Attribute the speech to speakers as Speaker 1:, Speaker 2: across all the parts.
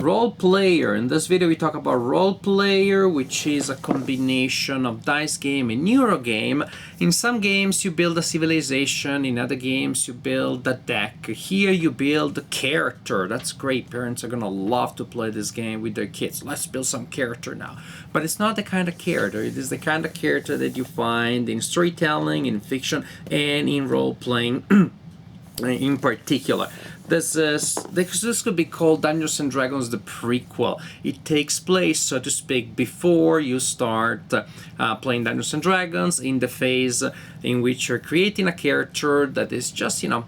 Speaker 1: Role player. In this video we talk about role player, which is a combination of dice game and Euro game. In some games you build a civilization, in other games you build a deck. Here you build a character. That's great. Parents are gonna love to play this game with their kids. Let's build some character now. But it's not the kind of character. It is the kind of character that you find in storytelling, in fiction, and in role playing in particular. This could be called Dungeons and Dragons the prequel. It takes place, so to speak, before you start playing Dungeons and Dragons, in the phase in which you're creating a character that is just, a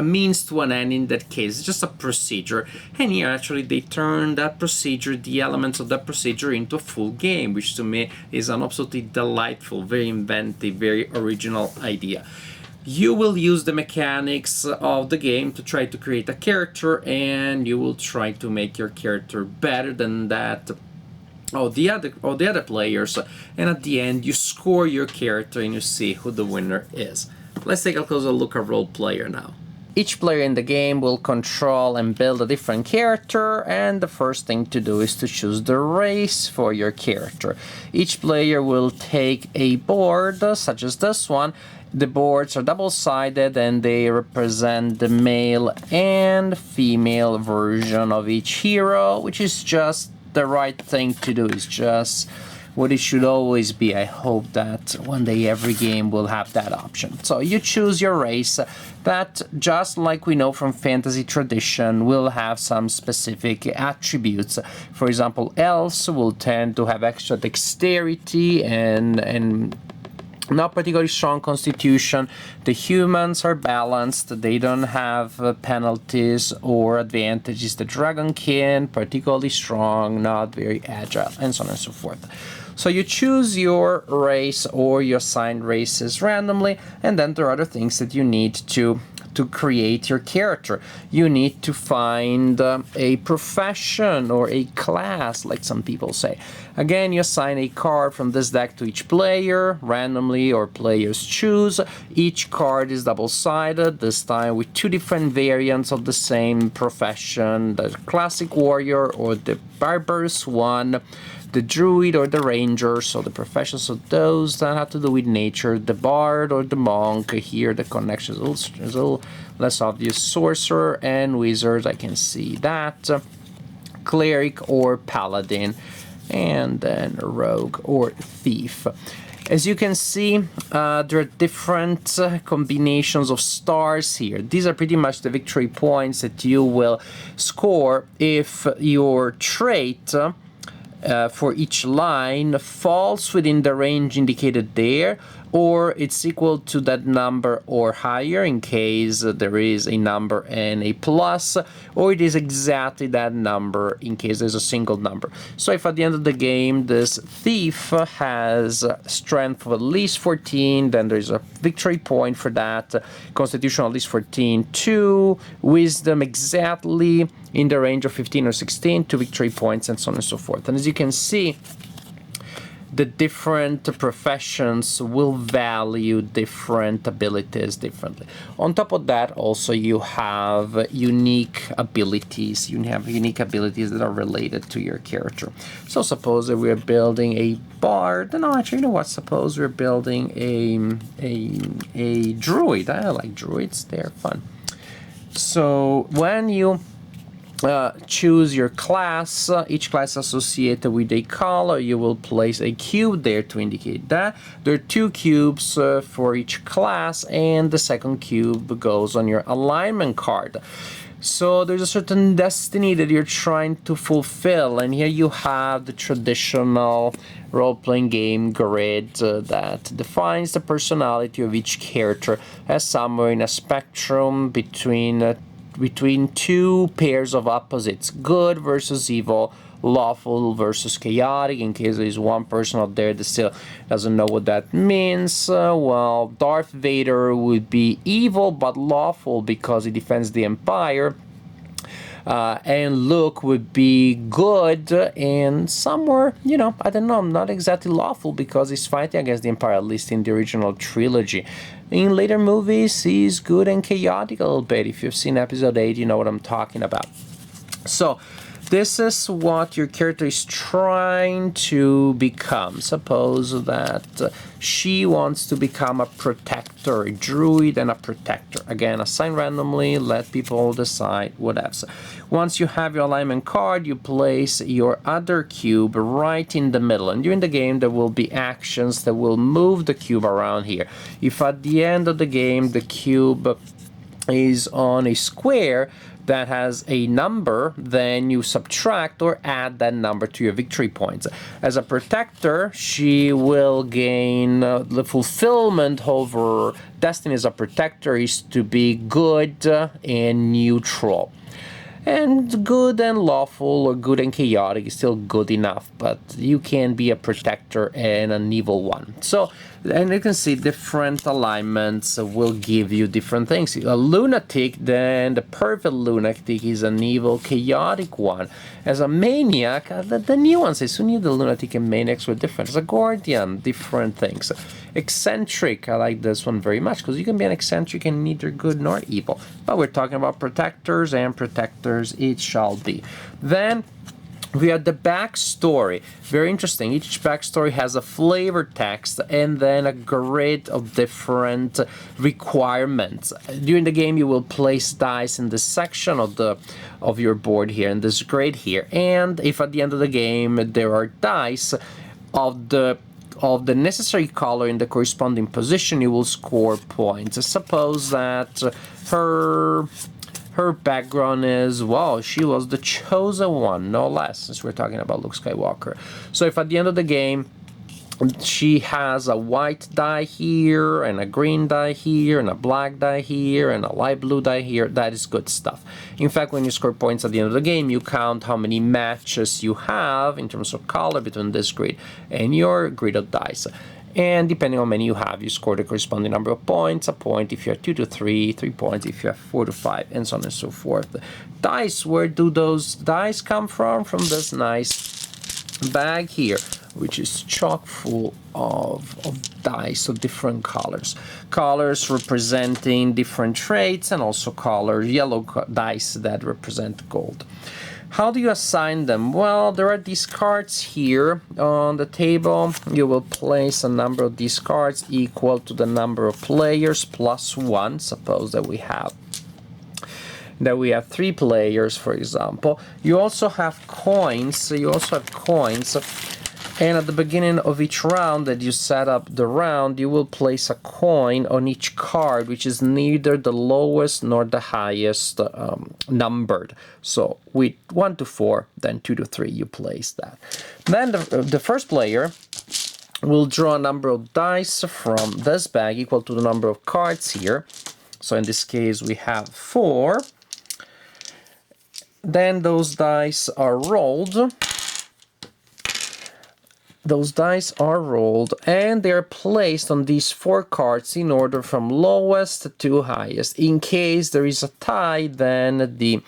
Speaker 1: means to an end. In that case, it's just a procedure. And here, actually, they turn that procedure, the elements of that procedure, into a full game, which to me is an absolutely delightful, very inventive, very original idea. You will use the mechanics of the game to try to create a character, and you will try to make your character better than that of the other players. And at the end, you score your character and you see who the winner is. Let's take a closer look at role player now. Each player in the game will control and build a different character, and the first thing to do is to choose the race for your character. Each player will take a board, such as this one. The boards are double-sided and they represent the male and female version of each hero, which is just the right thing to do. It's just what it should always be. I hope that one day every game will have that option. So you choose your race that, just like we know from fantasy tradition, will have some specific attributes. For example, elves will tend to have extra dexterity and not particularly strong constitution. The humans are balanced. They don't have penalties or advantages. The dragonkin, particularly strong, not very agile, and so on and so forth. So you choose your race or your assigned races randomly, and then there are other things that you need to create your character. You need to find a profession or a class, like some people say. Again, you assign a card from this deck to each player, randomly, or players choose. Each card is double-sided, this time with two different variants of the same profession, the classic warrior or the barbarous one, the druid or the ranger, so the professions of those that have to do with nature, the bard or the monk. Here the connection is a little less obvious. Sorcerer and wizard, I can see that. Cleric or paladin, and then rogue or thief. As you can see, there are different combinations of stars here. These are pretty much the victory points that you will score if your trait for each line falls within the range indicated there, or it's equal to that number or higher in case there is a number and a plus, or it is exactly that number in case there's a single number. So if at the end of the game this thief has strength of at least 14, then there's a victory point for that. Constitution at least 14, 2. Wisdom exactly in the range of 15 or 16, 2 victory points, and so on and so forth. And as you can see, the different professions will value different abilities differently. On top of that, also you have unique abilities. You have unique abilities that are related to your character. So suppose that we're building a bard. No, actually, you know what? Suppose we're building a druid. I like druids. They're fun. So when you choose your class, each class associated with a color, you will place a cube there to indicate that. There are 2 cubes for each class, and the second cube goes on your alignment card. So there's a certain destiny that you're trying to fulfill, and here you have the traditional role-playing game grid that defines the personality of each character as somewhere in a spectrum between 2 pairs of opposites, good versus evil, lawful versus chaotic, in case there is one person out there that still doesn't know what that means. Well, Darth Vader would be evil but lawful because he defends the Empire. And Luke would be good and somewhere, I don't know, not exactly lawful because he's fighting against the Empire, at least in the original trilogy. In later movies, he's good and chaotic a little bit. If you've seen episode 8, you know what I'm talking about. So This is what your character is trying to become. Suppose that she wants to become a protector, a druid and a protector. Again, assign randomly, let people decide, whatever. So once you have your alignment card, you place your other cube right in the middle. And during the game, there will be actions that will move the cube around here. If at the end of the game, the cube is on a square that has a number, then you subtract or add that number to your victory points. As a protector, she will gain the fulfillment over destiny. As a protector is to be good and neutral. And good and lawful or good and chaotic is still good enough, but you can be a protector and an evil one. So, and you can see different alignments will give you different things. A lunatic, then the perfect lunatic is an evil, chaotic one. As a maniac, the nuances, who knew the lunatic and maniacs were different? As a guardian, different things. Eccentric, I like this one very much, because you can be an eccentric and neither good nor evil. But we're talking about protectors, and protectors it shall be. Then we have the backstory. Very interesting. Each backstory has a flavor text and then a grid of different requirements. During the game, you will place dice in this section of your board here, in this grid here. And if at the end of the game there are dice of the necessary color in the corresponding position, you will score points. Suppose that her background is, well, she was the chosen one, no less, since we're talking about Luke Skywalker. So if at the end of the game she has a white die here, and a green die here, and a black die here, and a light blue die here, that is good stuff. In fact, when you score points at the end of the game, you count how many matches you have in terms of color between this grid and your grid of dice. And depending on how many you have, you score the corresponding number of points. A point if you have 2 to 3, 3 points if you have 4 to 5, and so on and so forth. Dice, where do those dice come from? From this nice bag here, which is chock full of dice of different colors. Colors representing different traits, and also colors, yellow dice that represent gold. How do you assign them? Well, there are these cards here on the table. You will place a number of these cards equal to the number of players plus 1. Suppose that we have 3 players, for example. You also have coins. And at the beginning of each round that you set up the round, you will place a coin on each card, which is neither the lowest nor the highest numbered. So with 1 to 4, then 2 to 3, you place that. Then the first player will draw a number of dice from this bag equal to the number of cards here. So in this case, we have 4. Then those dice are rolled. Those dice are rolled, and they're placed on these 4 cards in order from lowest to highest. In case there is a tie, then the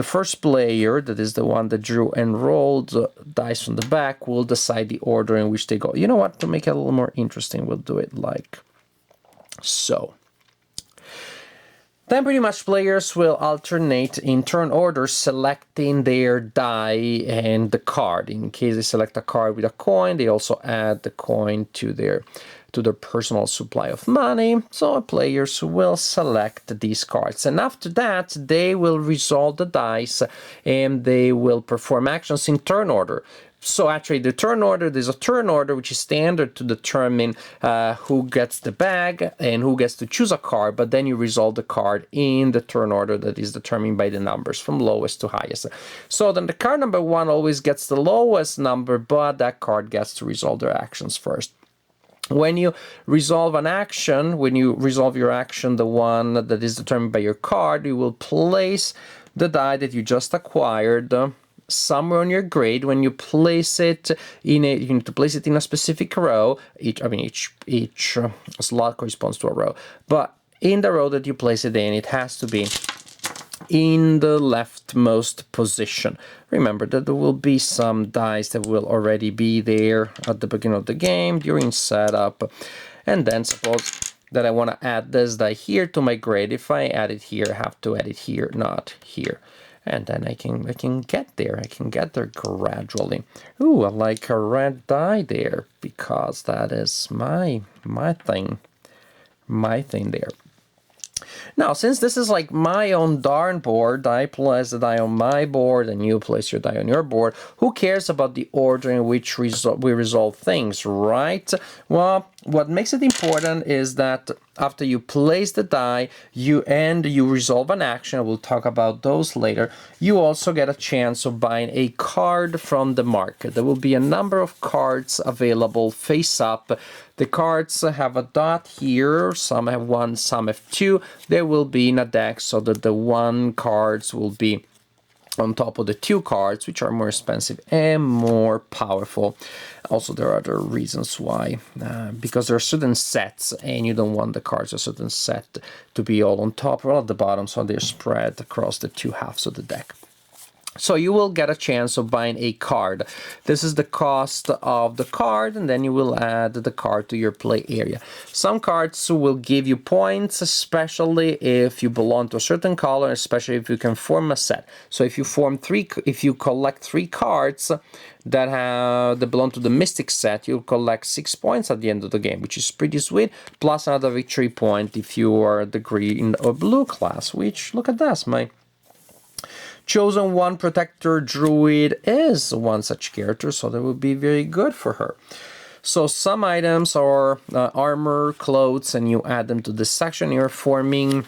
Speaker 1: first player, that is the one that drew and rolled dice from the back, will decide the order in which they go. You know what? To make it a little more interesting, we'll do it like so. Then pretty much players will alternate in turn order, selecting their die and the card. In case they select a card with a coin, they also add the coin to their personal supply of money. So players will select these cards. And after that, they will resolve the dice and they will perform actions in turn order. So actually, the turn order, there's a turn order which is standard to determine who gets the bag and who gets to choose a card, but then you resolve the card in the turn order that is determined by the numbers from lowest to highest. So then the card number 1 always gets the lowest number, but that card gets to resolve their actions first. When you resolve an action, your action, the one that is determined by your card, you will place the die that you just acquired somewhere on your grid. When you place it in you need to place it in a specific row. Each slot corresponds to a row, but in the row that you place it in, it has to be in the leftmost position. Remember that there will be some dice that will already be there at the beginning of the game during setup, and then suppose that I want to add this die here to my grid. If I add it here, I have to add it here, not here. And then I can get there. I can get there gradually. Ooh, I like a red die there because that is my thing. My thing there. Now, since this is like my own darn board, I place the die on my board and you place your die on your board, who cares about the order in which we resolve things, right? Well, what makes it important is that after you place the die, you resolve an action. We'll talk about those later. You also get a chance of buying a card from the market. There will be a number of cards available face up. The cards have a dot here. Some have 1, some have 2. There will be in a deck so that the 1 cards will be on top of the 2 cards, which are more expensive and more powerful. Also, there are other reasons why, because there are certain sets and you don't want the cards of a certain set to be all on top or at the bottom, so they're spread across the 2 halves of the deck. So you will get a chance of buying a card. This is the cost of the card, and then you will add the card to your play area. Some cards will give you points, especially if you belong to a certain color, especially if you can form a set. So if you collect 3 cards that belong to the Mystic set, you'll collect 6 points at the end of the game, which is pretty sweet, plus another victory point if you are the green or blue class, which, look at this, my Chosen One Protector Druid is one such character, so that would be very good for her. So some items are armor, clothes, and you add them to this section. You're forming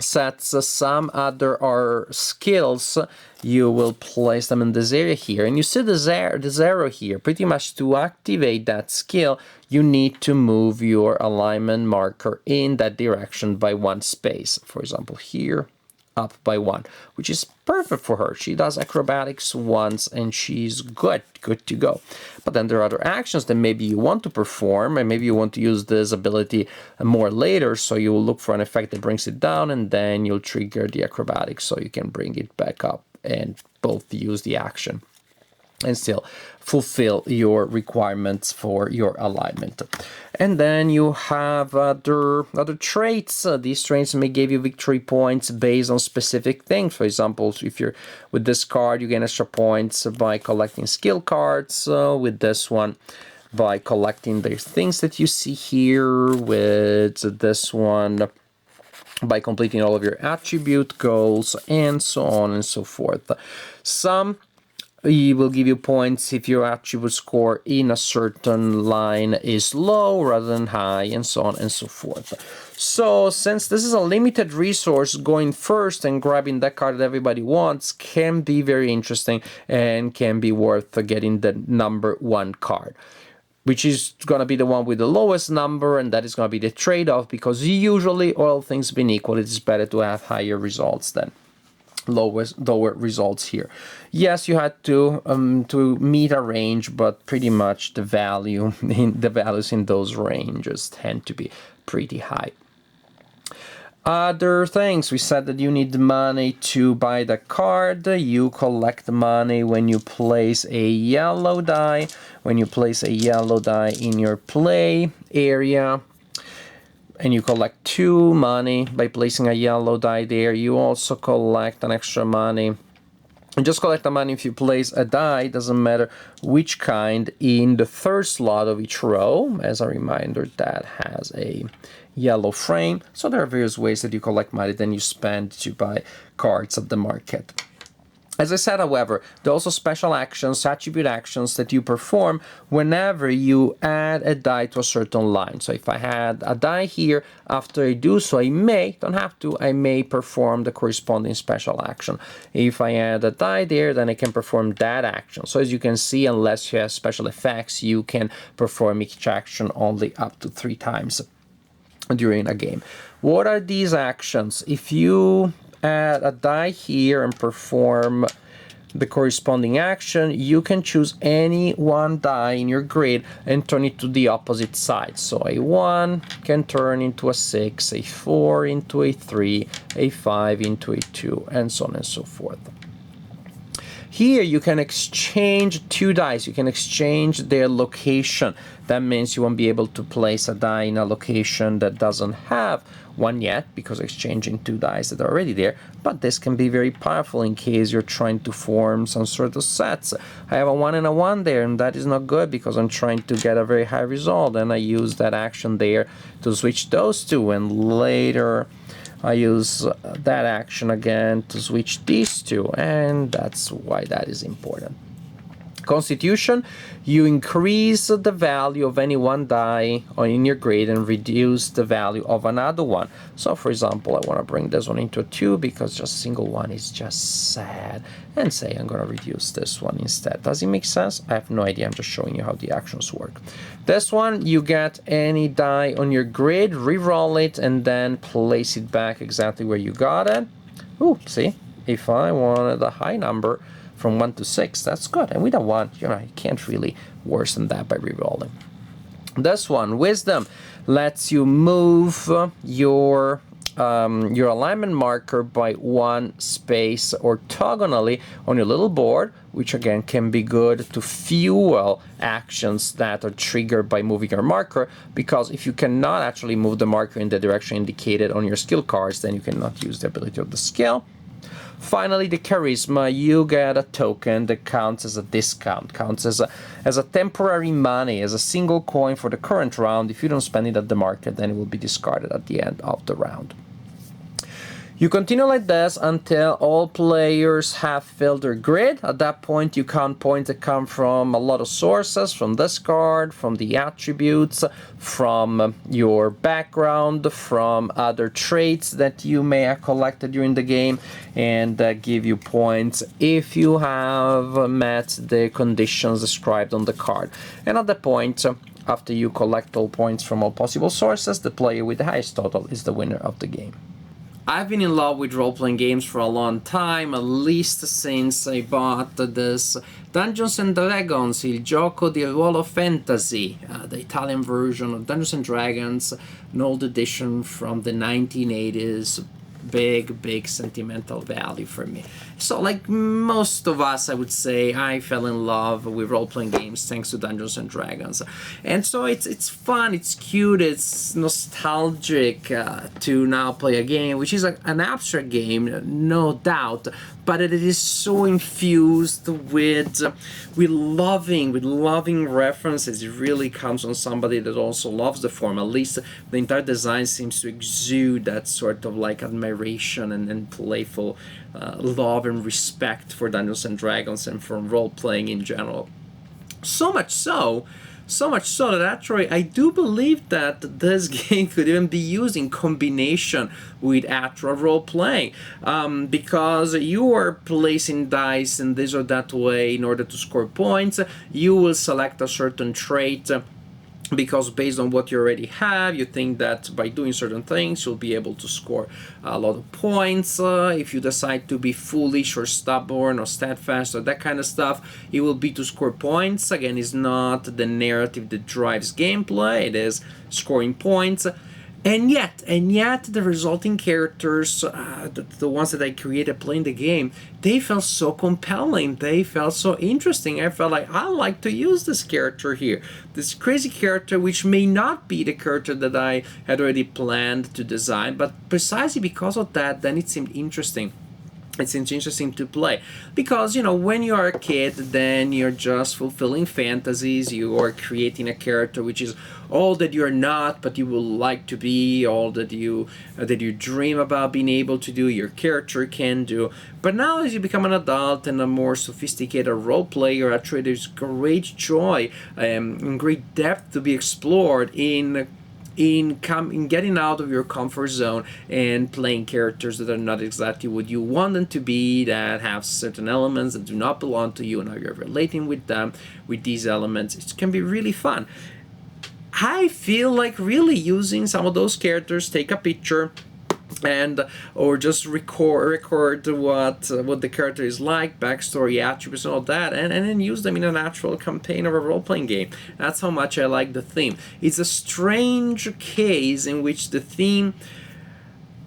Speaker 1: sets. Some other are skills. You will place them in this area here. And you see this arrow here. Pretty much to activate that skill, you need to move your alignment marker in that direction by 1 space. For example, here, up by 1, which is perfect for her. She does acrobatics once and she's good to go. But then there are other actions that maybe you want to perform, and maybe you want to use this ability more later, so you will look for an effect that brings it down, and then you'll trigger the acrobatics so you can bring it back up and both use the action and still fulfill your requirements for your alignment. And then you have other traits. These traits may give you victory points based on specific things. For example, if you're with this card, you gain extra points by collecting skill cards. With this one, by collecting the things that you see here. With this one, by completing all of your attribute goals, and so on and so forth. Some it will give you points if your attribute score in a certain line is low rather than high, and so on and so forth. So since this is a limited resource, going first and grabbing that card that everybody wants can be very interesting and can be worth getting the number 1 card, which is going to be the one with the lowest number, and that is going to be the trade-off, because usually, all things being equal, it's better to have higher results than lower results here. Yes, you had to meet a range, but pretty much the values in those ranges tend to be pretty high. Other things, we said that you need money to buy the card. You collect money when you place a yellow die. When you place a yellow die in your play area, and you collect 2 money by placing a yellow die there. You also collect an extra money. And just collect the money if you place a die, doesn't matter which kind, in the 3rd slot of each row. As a reminder, that has a yellow frame. So there are various ways that you collect money, then you spend to buy cards at the market. As I said, however, there are also special actions, attribute actions that you perform whenever you add a die to a certain line. So if I had a die here, after I do so, I may perform the corresponding special action. If I add a die there, then I can perform that action. So as you can see, unless you have special effects, you can perform each action only up to 3 times during a game. What are these actions? If you add a die here and perform the corresponding action, you can choose any 1 die in your grid and turn it to the opposite side. So a 1 can turn into a 6, a 4 into a 3, a 5 into a 2, and so on and so forth. Here you can exchange 2 dice. You can exchange their location. That means you won't be able to place a die in a location that doesn't have one yet, because exchanging 2 dice that are already there. But this can be very powerful in case you're trying to form some sort of sets. I have a 1 and a 1 there, and that is not good because I'm trying to get a very high result, and I use that action there to switch those 2, and later I use that action again to switch these 2, and that's why that is important. Constitution, you increase the value of any 1 die in your grade and reduce the value of another one. So for example, I want to bring this one into a 2 because just a single 1 is just sad, and say I'm going to reduce this one instead. Does it make sense? I have no idea. I'm just showing you how the actions work. This one, you get any die on your grid, re-roll it, and then place it back exactly where you got it. Ooh, see, if I wanted a high number from 1 to 6, that's good. And with a 1, you can't really worsen that by re-rolling. This one, Wisdom, lets you move your alignment marker by 1 space orthogonally on your little board, which again can be good to fuel actions that are triggered by moving your marker, because if you cannot actually move the marker in the direction indicated on your skill cards, then you cannot use the ability of the skill. Finally, the charisma, you get a token that counts as a discount, counts as a temporary money, as a single coin for the current round. If you don't spend it at the market, then it will be discarded at the end of the round. You continue like this until all players have filled their grid. At that point, you count points that come from a lot of sources, from this card, from the attributes, from your background, from other traits that you may have collected during the game, and give you points if you have met the conditions described on the card. And at that point, after you collect all points from all possible sources, the player with the highest total is the winner of the game. I've been in love with role-playing games for a long time, at least since I bought this Dungeons & Dragons, il gioco di ruolo fantasy, the Italian version of Dungeons & Dragons, an old edition from the 1980s. Big sentimental value for me. So like most of us, I would say, I fell in love with role-playing games thanks to Dungeons & Dragons. And so it's fun, it's cute, it's nostalgic to now play a game, which is an abstract game, no doubt, but it is so infused with loving references. It really comes from somebody that also loves the form. At least the entire design seems to exude that sort of like admiration and playful love and respect for Dungeons & Dragons and for role-playing in general. So much so that actually I do believe that this game could even be used in combination with actual role-playing, because you are placing dice in this or that way in order to score points. You will select a certain trait because based on what you already have, you think that by doing certain things, you'll be able to score a lot of points. If you decide to be foolish or stubborn or steadfast or that kind of stuff, it will be to score points. Again, it's not the narrative that drives gameplay, it is scoring points. And yet, the resulting characters, the ones that I created playing the game, they felt so compelling. They felt so interesting. I felt like I like to use this character here. This crazy character, which may not be the character that I had already planned to design, but precisely because of that, then it seemed interesting. It seems interesting to play because, you know, when you are a kid, then you're just fulfilling fantasies. You are creating a character which is all that you're not, but you would like to be, all that you dream about being able to do, your character can do. But now as you become an adult and a more sophisticated role player, actually there's great joy and great depth to be explored in getting out of your comfort zone and playing characters that are not exactly what you want them to be, that have certain elements that do not belong to you, and now you're relating with them, with these elements. It can be really fun. I feel like really using some of those characters, take a picture, or just record what the character is like, backstory, attributes, and all that, and then use them in an actual campaign of a role-playing game. That's how much I like the theme. It's a strange case in which the theme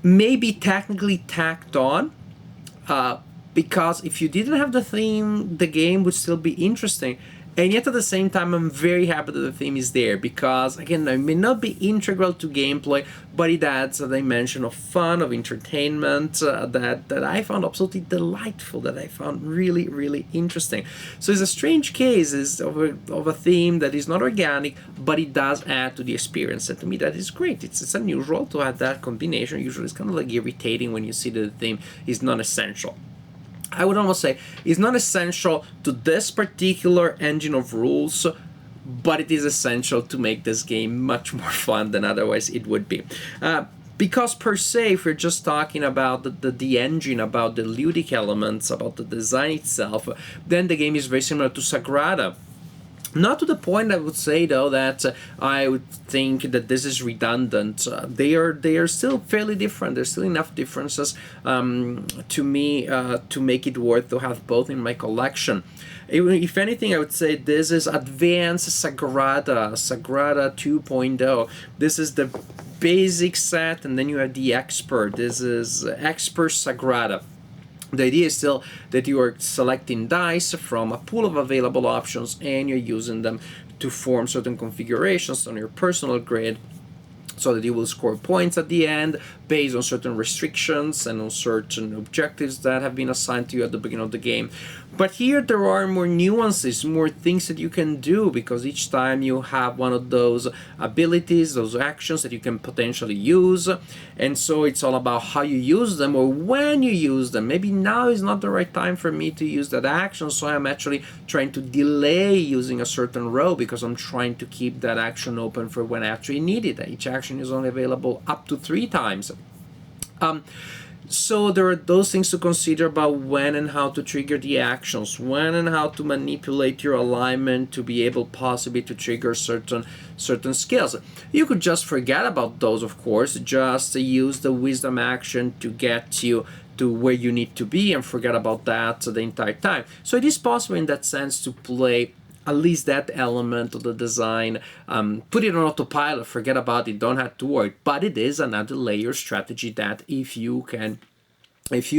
Speaker 1: may be technically tacked on, because if you didn't have the theme, the game would still be interesting. And yet at the same time, I'm very happy that the theme is there because, again, it may not be integral to gameplay, but it adds a dimension of fun, of entertainment that I found absolutely delightful, that I found really, really interesting. So it's a strange case of a theme that is not organic, but it does add to the experience. And to me, that is great. It's unusual to have that combination. Usually it's kind of like irritating when you see that the theme is not essential. I would almost say it's not essential to this particular engine of rules, but it is essential to make this game much more fun than otherwise it would be. Because per se, if we're just talking about the engine, about the ludic elements, about the design itself, then the game is very similar to Sagrada. Not to the point I would say though that I would think that this is redundant. They are still fairly different. There's still enough differences to me to make it worth to have both in my collection. If anything, I would say this is advanced Sagrada 2.0. This is the basic set, and then you have the expert. This is expert Sagrada. The idea is still that you are selecting dice from a pool of available options and you're using them to form certain configurations on your personal grid so that you will score points at the end based on certain restrictions and on certain objectives that have been assigned to you at the beginning of the game. But here there are more nuances, more things that you can do, because each time you have one of those abilities, those actions that you can potentially use, and so it's all about how you use them or when you use them. Maybe now is not the right time for me to use that action, so I'm actually trying to delay using a certain row because I'm trying to keep that action open for when I actually need it. Each action is only available up to 3 times. So there are those things to consider about when and how to trigger the actions, when and how to manipulate your alignment to be able possibly to trigger certain skills. You could just forget about those, of course, just use the wisdom action to get you to where you need to be and forget about that the entire time. So it is possible in that sense to play at least that element of the design, put it on autopilot, forget about it, don't have to worry. But it is another layer strategy that if you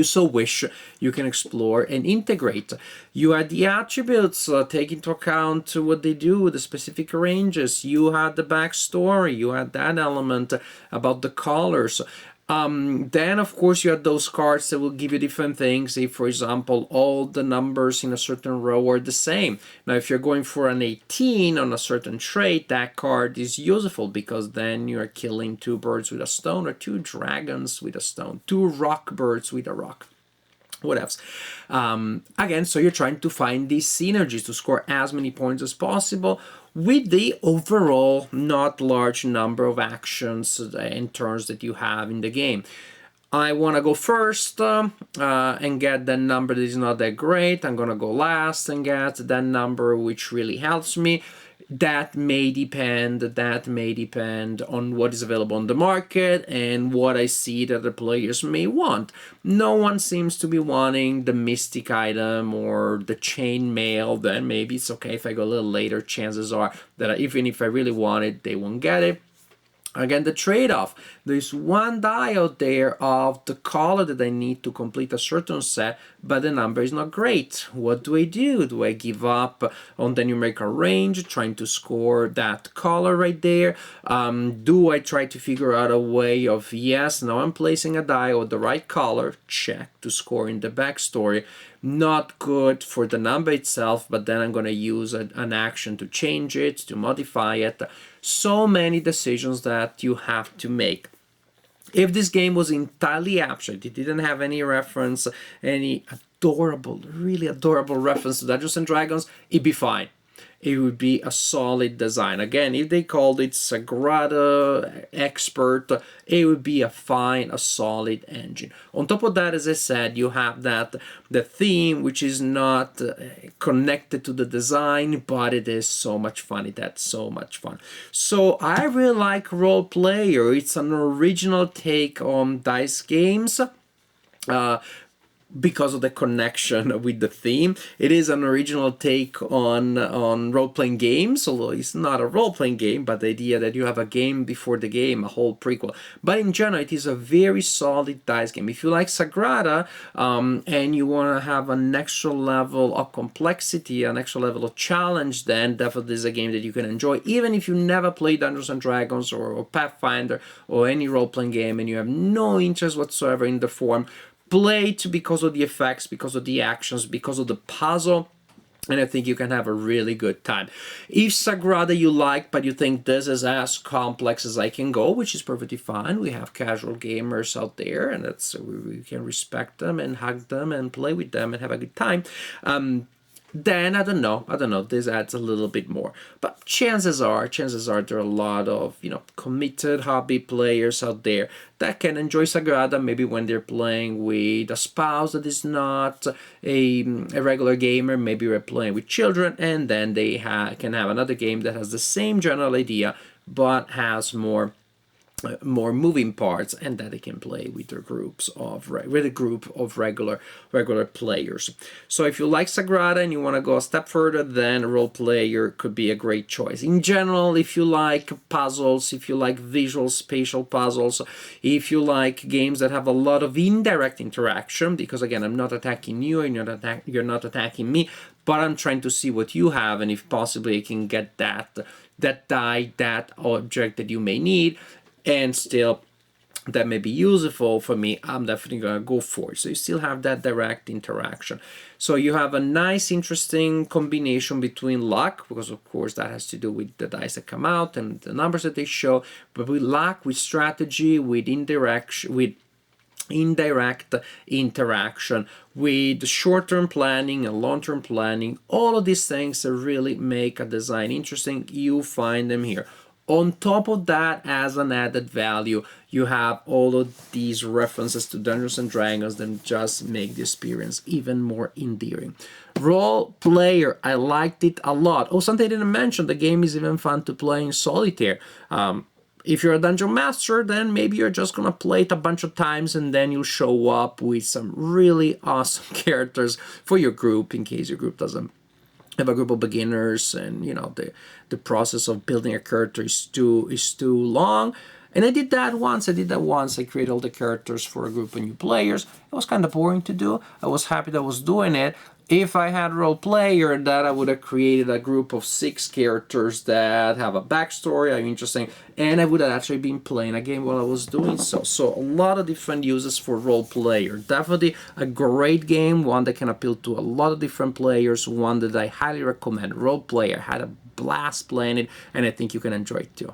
Speaker 1: so wish, you can explore and integrate. You had the attributes, take into account what they do, the specific ranges. You had the backstory, you had that element about the colors. Then, of course, you have those cards that will give you different things. If, for example, all the numbers in a certain row are the same. Now, if you're going for an 18 on a certain trait, that card is useful because then you're killing 2 birds with a stone or 2 dragons with a stone, 2 rock birds with a rock. What else? Again, so you're trying to find these synergies to score as many points as possible with the overall not large number of actions and turns that you have in the game. I want to go first and get the number that is not that great. I'm going to go last and get that number which really helps me. That may depend on what is available on the market and what I see that the players may want. No one seems to be wanting the mystic item or the chain mail. Then maybe it's okay if I go a little later. Chances are that even if I really want it, they won't get it. Again, the trade-off. There's one die out there of the color that I need to complete a certain set, but the number is not great. What do? Do I give up on the numerical range, trying to score that color right there? Do I try to figure out a way of, yes, now I'm placing a die of the right color, check, to score in the backstory. Not good for the number itself, but then I'm going to use an action to change it, to modify it. So many decisions that you have to make. If this game was entirely abstract, it didn't have any reference, any adorable, really adorable reference to Dungeons and Dragons, it'd be fine. It would be a solid design. Again, if they called it Sagrada Expert, it would be a solid engine. On top of that, as I said, you have the theme, which is not connected to the design, but it is so much fun. It had so much fun. So I really like Role Player. It's an original take on dice games. because of the connection with the theme. It is an original take on role-playing games, although it's not a role-playing game, but the idea that you have a game before the game, a whole prequel. But in general, it is a very solid dice game. If you like Sagrada and you want to have an extra level of complexity, an extra level of challenge, then definitely is a game that you can enjoy, even if you never played Dungeons and Dragons or Pathfinder or any role-playing game and you have no interest whatsoever in the form. Play it because of the effects, because of the actions, because of the puzzle, and I think you can have a really good time. If Sagrada you like, but you think this is as complex as I can go, which is perfectly fine. We have casual gamers out there, and that's we can respect them and hug them and play with them and have a good time. Then I don't know, this adds a little bit more, but chances are there are a lot of committed hobby players out there that can enjoy Sagrada maybe when they're playing with a spouse that is not a regular gamer. Maybe we're playing with children, and then they can have another game that has the same general idea but has more moving parts, and that they can play with their groups of with a group of regular players. So if you like Sagrada and you want to go a step further, then Role Player could be a great choice. In general, if you like puzzles, if you like visual spatial puzzles, if you like games that have a lot of indirect interaction, because again, I'm not attacking you and you're not attacking me, but I'm trying to see what you have, and if possibly I can get that die, that object that you may need, and still that may be useful for me, I'm definitely going to go for it. So you still have that direct interaction. So you have a nice, interesting combination between luck, because of course that has to do with the dice that come out and the numbers that they show, but with luck, with strategy, with indirect interaction, with short-term planning and long-term planning. All of these things that really make a design interesting, you find them here. On top of that, as an added value, you have all of these references to Dungeons and Dragons that just make the experience even more endearing. Role Player, I liked it a lot. Oh, something I didn't mention, the game is even fun to play in solitaire. If you're a dungeon master, then maybe you're just gonna play it a bunch of times and then you'll show up with some really awesome characters for your group, in case your group doesn't have a group of beginners and the process of building a character is too long. And I did that once. I created all the characters for a group of new players. It was kind of boring to do. I was happy that I was doing it. If I had Role Player, that I would have created a group of 6 characters that have a backstory, are interesting, and I would have actually been playing a game while I was doing so. So a lot of different uses for Role Player. Definitely a great game, one that can appeal to a lot of different players, one that I highly recommend. Role Player, had a blast playing it, and I think you can enjoy it too.